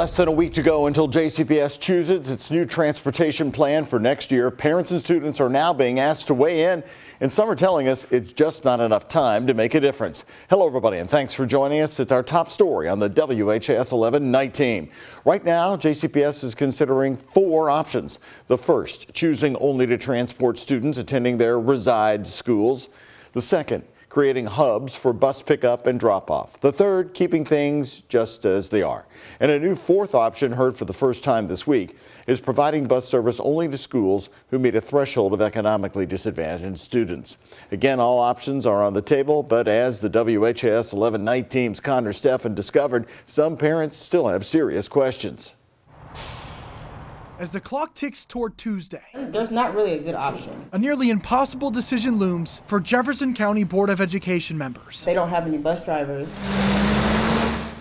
Less than a week to go until JCPS chooses its new transportation plan for next year. Parents and students are now being asked to weigh in, and some are telling us it's just not enough time to make a difference. Hello, everybody, and thanks for joining us. It's our top story on the WHAS11 night team. Right now, JCPS is considering 4 options. The first, choosing only to transport students attending their reside schools. The second, creating hubs for bus pickup and drop-off. The third, keeping things just as they are. And a new 4th option, heard for the first time this week, is providing bus service only to schools who meet a threshold of economically disadvantaged students. Again, all options are on the table, but as the WHAS11 night team's Connor Steffen discovered, some parents still have serious questions. As the clock ticks toward Tuesday, there's not really a good option. A nearly impossible decision looms for Jefferson County Board of Education members. They don't have any bus drivers.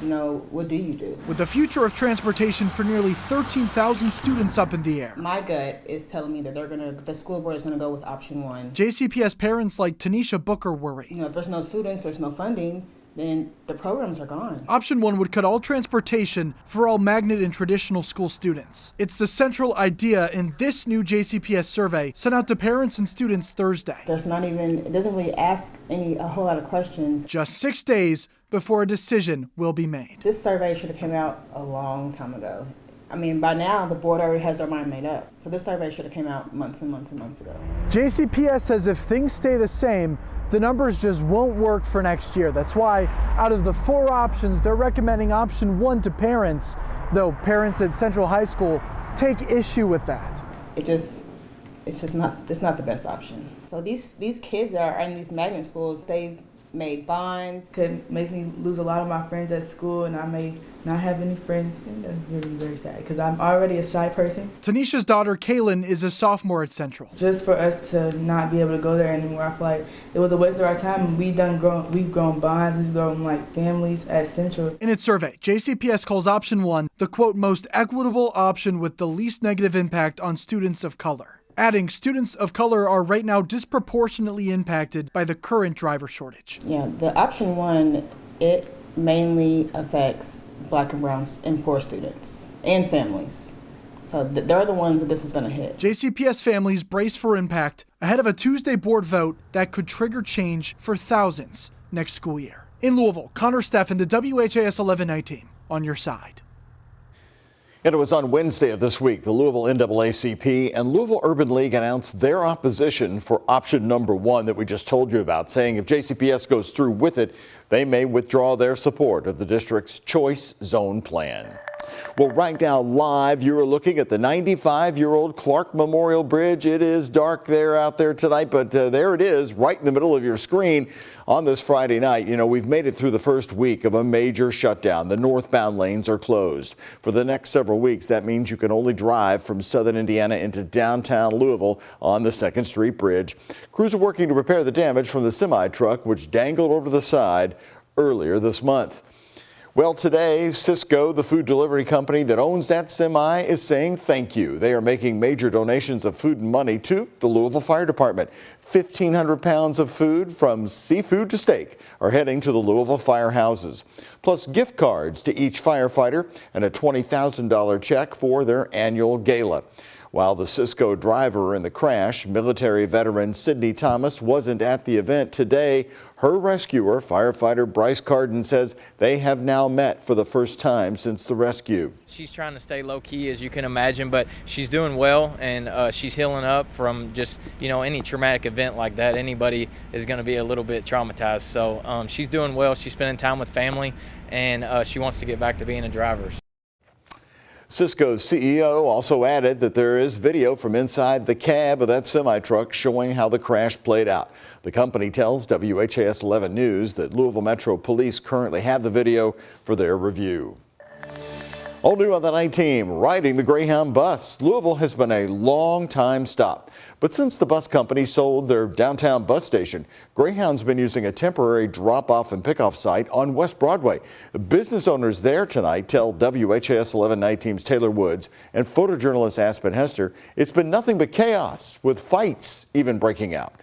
You know, what do you do? With the future of transportation for nearly 13,000 students up in the air. My gut is telling me that the school board is gonna go with option 1. JCPS parents like Tanisha Booker worry. You know, if there's no students, there's no funding, then the programs are gone. Option 1 would cut all transportation for all magnet and traditional school students. It's the central idea in this new JCPS survey sent out to parents and students Thursday. It doesn't really ask a whole lot of questions. Just 6 days before a decision will be made. This survey should have come out a long time ago. I mean, by now, the board already has their mind made up. So this survey should have came out months and months and months ago. JCPS says if things stay the same, the numbers just won't work for next year. That's why out of the 4 options, they're recommending option 1 to parents, though parents at Central High School take issue with that. It's not the best option. So these kids that are in these magnet schools, they've made bonds. Could make me lose a lot of my friends at school, and I may not have any friends, and that's really very sad because I'm already a shy person. Tanisha's daughter Kaylin is a sophomore at Central. Just for us to not be able to go there anymore, I feel like it was a waste of our time. We've grown bonds, we've grown like families at Central. In its survey, JCPS calls option 1 the quote most equitable option with the least negative impact on students of color. Adding, students of color are right now disproportionately impacted by the current driver shortage. Yeah, the option 1, it mainly affects Black and brown and poor students and families. So they're the ones that this is going to hit. JCPS families brace for impact ahead of a Tuesday board vote that could trigger change for thousands next school year. In Louisville, Connor Steffen, the WHAS11 night team, on your side. And it was on Wednesday of this week, the Louisville NAACP and Louisville Urban League announced their opposition for option number 1 that we just told you about, saying if JCPS goes through with it, they may withdraw their support of the district's choice zone plan. Well, right now, live, you're looking at the 95-year-old Clark Memorial Bridge. It is dark out there tonight, but there it is, right in the middle of your screen on this Friday night. You know, we've made it through the first week of a major shutdown. The northbound lanes are closed. For the next several weeks, that means you can only drive from southern Indiana into downtown Louisville on the 2nd Street Bridge. Crews are working to repair the damage from the semi-truck, which dangled over the side earlier this month. Well, today, Cisco, the food delivery company that owns that semi, is saying thank you. They are making major donations of food and money to the Louisville Fire Department. 1,500 pounds of food, from seafood to steak, are heading to the Louisville firehouses. Plus gift cards to each firefighter and a $20,000 check for their annual gala. While the Cisco driver in the crash, military veteran Sydney Thomas, wasn't at the event today, her rescuer, firefighter Bryce Carden, says they have now met for the first time since the rescue. She's trying to stay low-key, as you can imagine, but she's doing well, and she's healing up from just, any traumatic event like that. Anybody is going to be a little bit traumatized. So she's doing well. She's spending time with family, and she wants to get back to being a driver. Cisco's CEO also added that there is video from inside the cab of that semi-truck showing how the crash played out. The company tells WHAS11 News that Louisville Metro Police currently have the video for their review. All new on the night team, riding the Greyhound bus. Louisville has been a long-time stop. But since the bus company sold their downtown bus station, Greyhound's been using a temporary drop-off and pickoff site on West Broadway. The business owners there tonight tell WHAS11 night team's Taylor Woods and photojournalist Aspen Hester it's been nothing but chaos, with fights even breaking out.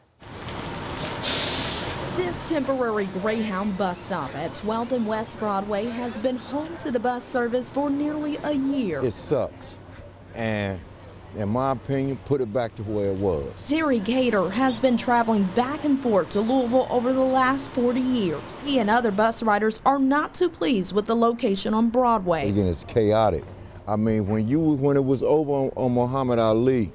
This This temporary Greyhound bus stop at 12th and West Broadway has been home to the bus service for nearly a year. It sucks, and in my opinion, put it back to where it was. Terry Cater has been traveling back and forth to Louisville over the last 40 years. He and other bus riders are not too pleased with the location on Broadway. Again, it's chaotic. I mean, when it was over on Muhammad Ali,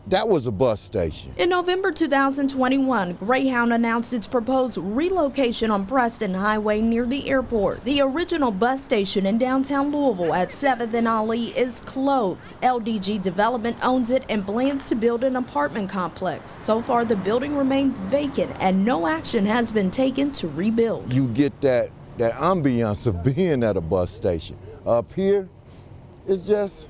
that was a bus station. In November 2021, Greyhound announced its proposed relocation on Preston Highway near the airport. The original bus station in downtown Louisville at 7th and Ali is closed. LDG Development owns it and plans to build an apartment complex. So far, the building remains vacant and no action has been taken to rebuild. You get that ambiance of being at a bus station. Up here, it's just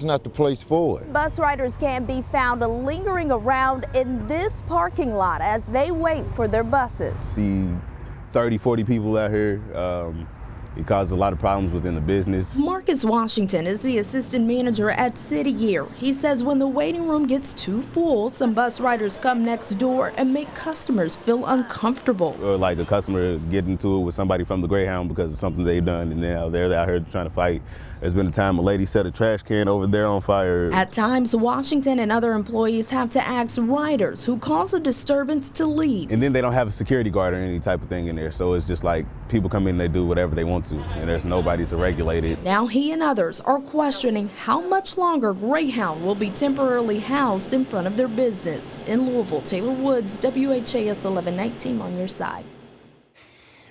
not the place for it. Bus riders can be found lingering around in this parking lot as they wait for their buses. See 30, 40 people out here. It causes a lot of problems within the business. Marcus Washington is the assistant manager at City Gear. He says when the waiting room gets too full, some bus riders come next door and make customers feel uncomfortable. Or like a customer getting into it with somebody from the Greyhound because of something they've done, and now they're out here trying to fight. There's been a time a lady set a trash can over there on fire. At times, Washington and other employees have to ask riders who cause a disturbance to leave. And then they don't have a security guard or any type of thing in there, so it's just like people come in and they do whatever they want to, and there's nobody to regulate it. Now he and others are questioning how much longer Greyhound will be temporarily housed in front of their business. In Louisville, Taylor Woods, WHAS 1119 on your side.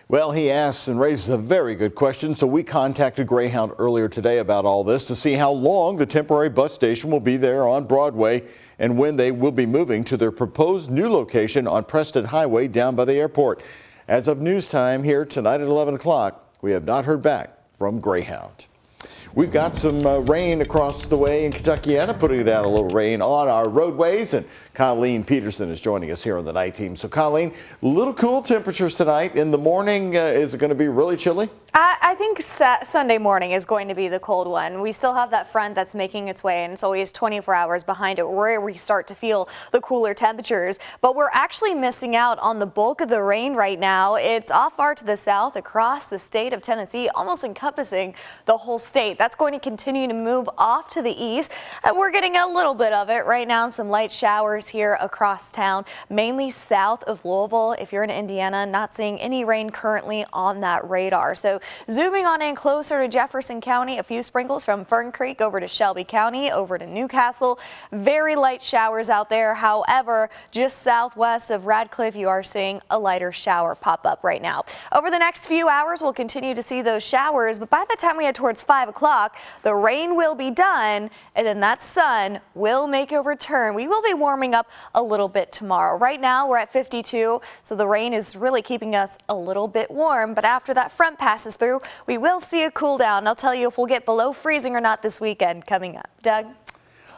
Well, he asks and raises a very good question, so we contacted Greyhound earlier today about all this to see how long the temporary bus station will be there on Broadway and when they will be moving to their proposed new location on Preston Highway down by the airport. As of news time here tonight at 11 o'clock, we have not heard back from Greyhound. We've got some rain across the way in Kentuckiana, putting down a little rain on our roadways, and Colleen Peterson is joining us here on the night team. So Colleen, little cool temperatures tonight. In the morning, is it going to be really chilly? I think Sunday morning is going to be the cold one. We still have that front that's making its way, and it's always 24 hours behind it where we start to feel the cooler temperatures. But we're actually missing out on the bulk of the rain right now. It's off far to the south across the state of Tennessee, almost encompassing the whole state. That's going to continue to move off to the east, and we're getting a little bit of it right now. Some light showers here across town, mainly south of Louisville. If you're in Indiana, not seeing any rain currently on that radar. So zooming on in closer to Jefferson County, a few sprinkles from Fern Creek over to Shelby County, over to Newcastle. Very light showers out there. However, just southwest of Radcliffe, you are seeing a lighter shower pop up right now. Over the next few hours, we'll continue to see those showers, but by the time we head towards 5 o'clock, the rain will be done, and then that sun will make a return. We will be warming up a little bit tomorrow. Right now, we're at 52, so the rain is really keeping us a little bit warm, but after that front passes through, we will see a cool down. I'll tell you if we'll get below freezing or not this weekend coming up. Doug?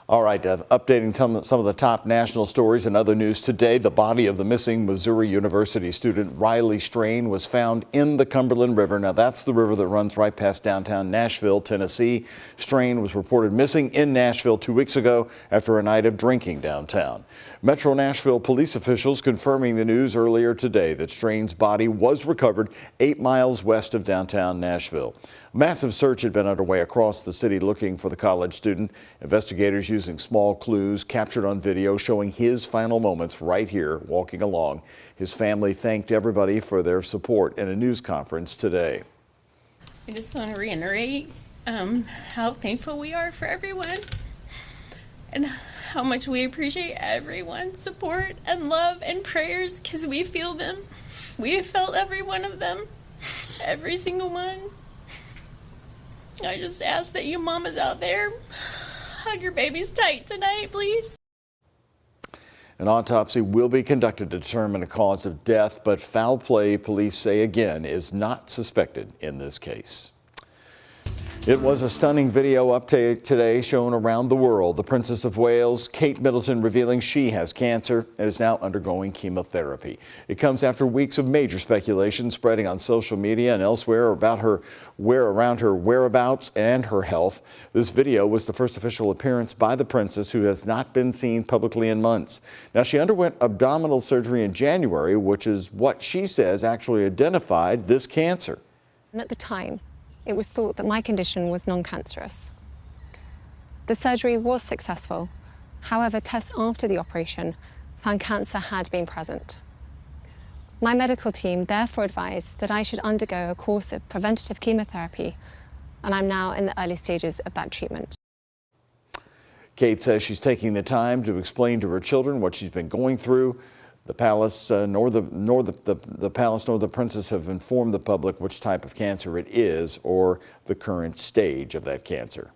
All right, updating some of the top national stories and other news today. The body of the missing Missouri University student Riley Strain was found in the Cumberland River. Now, that's the river that runs right past downtown Nashville, Tennessee. Strain was reported missing in Nashville 2 weeks ago after a night of drinking downtown. Metro Nashville police officials confirming the news earlier today that Strain's body was recovered 8 miles west of downtown Nashville. A massive search had been underway across the city looking for the college student. Investigators using small clues captured on video showing his final moments right here walking along. His family thanked everybody for their support in a news conference today. I just want to reiterate how thankful we are for everyone and how much we appreciate everyone's support and love and prayers, because we feel them. We have felt every one of them, every single one. I just ask that you mamas out there hug your babies tight tonight, please. An autopsy will be conducted to determine a cause of death, but foul play, police say again, is not suspected in this case. It was a stunning video update today shown around the world. The Princess of Wales, Kate Middleton, revealing she has cancer and is now undergoing chemotherapy. It comes after weeks of major speculation spreading on social media and elsewhere about her whereabouts and her health. This video was the first official appearance by the princess, who has not been seen publicly in months. Now, she underwent abdominal surgery in January, which is what she says actually identified this cancer. And at the time, it was thought that my condition was non-cancerous. The surgery was successful. However, tests after the operation found cancer had been present. My medical team therefore advised that I should undergo a course of preventative chemotherapy, and I'm now in the early stages of that treatment. Kate says she's taking the time to explain to her children what she's been going through. The palace, nor the palace nor the princess have informed the public which type of cancer it is or the current stage of that cancer.